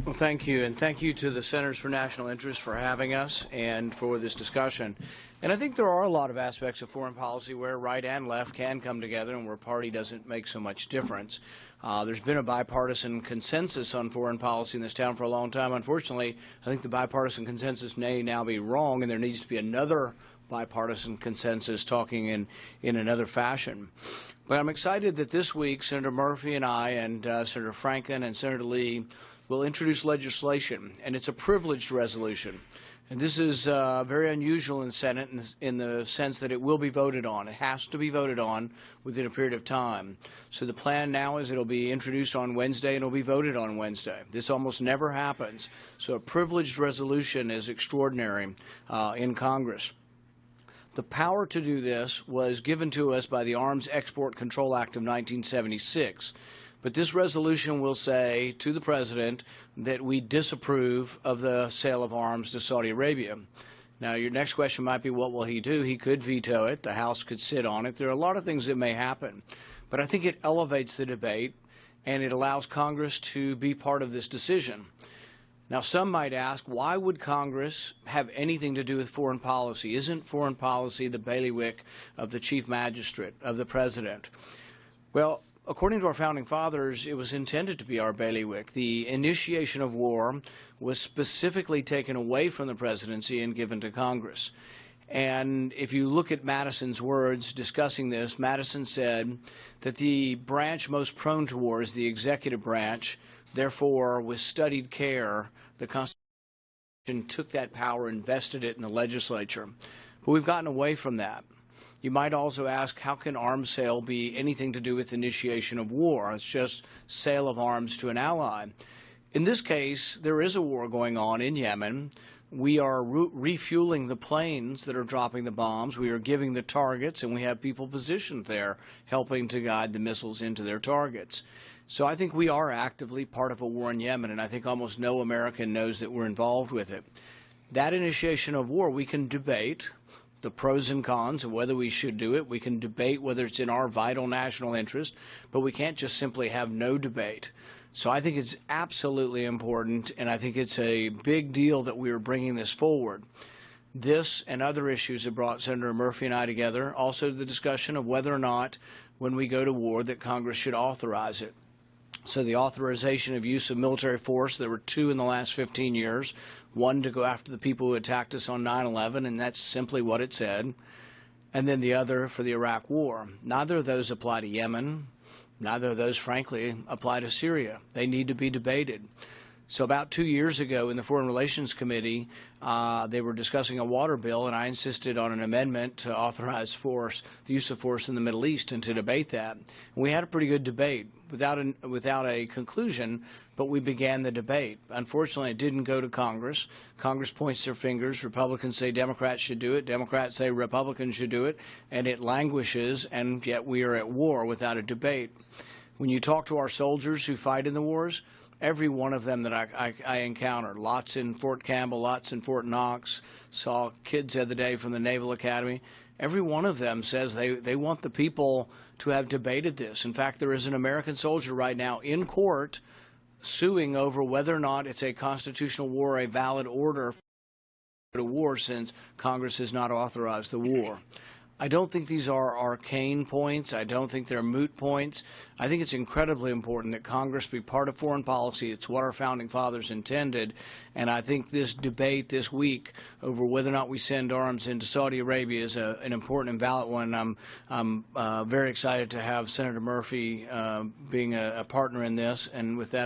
Well, thank you, and thank you to the Centers for National Interest for having us and for this discussion. And I think there are a lot of aspects of foreign policy where right and left can come together and where party doesn't make so much difference. There's been a bipartisan consensus on foreign policy in this town for a long time. Unfortunately, I think the bipartisan consensus may now be wrong, and there needs to be another bipartisan consensus talking in another fashion. But I'm excited that this week Senator Murphy and I and Senator Franken and Senator Lee will introduce legislation, and it's a privileged resolution. And this is very unusual in the Senate in the sense that it will be voted on. It has to be voted on within a period of time. So the plan now is it'll be introduced on Wednesday and it'll be voted on Wednesday. This almost never happens. So a privileged resolution is extraordinary in Congress. The power to do this was given to us by the Arms Export Control Act of 1976. But this resolution will say to the President that we disapprove of the sale of arms to Saudi Arabia. Now, your next question might be, what will he do? He could veto it. The House could sit on it. There are a lot of things that may happen. But I think it elevates the debate, and it allows Congress to be part of this decision. Now, some might ask, why would Congress have anything to do with foreign policy? Isn't foreign policy the bailiwick of the chief magistrate, of the President? Well, according to our founding fathers, it was intended to be our bailiwick. The initiation of war was specifically taken away from the presidency and given to Congress. And if you look at Madison's words discussing this, Madison said that the branch most prone to war is the executive branch. Therefore, with studied care, the Constitution took that power and vested it in the legislature. But we've gotten away from that. You might also ask, how can arms sale be anything to do with initiation of war? It's just sale of arms to an ally. In this case, there is a war going on in Yemen. We are refueling the planes that are dropping the bombs. We are giving the targets, and we have people positioned there helping to guide the missiles into their targets. So I think we are actively part of a war in Yemen, and I think almost no American knows that we're involved with it. That initiation of war, we can debate the pros and cons of whether we should do it. We can debate whether it's in our vital national interest, but we can't just simply have no debate. So I think it's absolutely important, and I think it's a big deal that we are bringing this forward. This and other issues have brought Senator Murphy and I together. Also the discussion of whether or not, when we go to war, that Congress should authorize it. So the authorization of use of military force, there were two in the last 15 years, one to go after the people who attacked us on 9/11, and that's simply what it said, and then the other for the Iraq War. Neither of those apply to Yemen. Neither of those, frankly, apply to Syria. They need to be debated. So about 2 years ago in the Foreign Relations Committee, they were discussing a water bill, and I insisted on an amendment to authorize force, the use of force in the Middle East, and to debate that. And we had a pretty good debate without a conclusion, but we began the debate. Unfortunately, it didn't go to Congress. Congress points their fingers. Republicans say Democrats should do it. Democrats say Republicans should do it, and it languishes, and yet we are at war without a debate. When you talk to our soldiers who fight in the wars, every one of them that I encounter, lots in Fort Campbell, lots in Fort Knox, saw kids the other day from the Naval Academy, every one of them says they want the people to have debated this. In fact, there is an American soldier right now in court suing over whether or not it's a constitutional war, a valid order for a war, since Congress has not authorized the war. I don't think these are arcane points. I don't think they're moot points. I think it's incredibly important that Congress be part of foreign policy. It's what our founding fathers intended. And I think this debate this week over whether or not we send arms into Saudi Arabia is an important and valid one. I'm very excited to have Senator Murphy being a partner in this. And with that,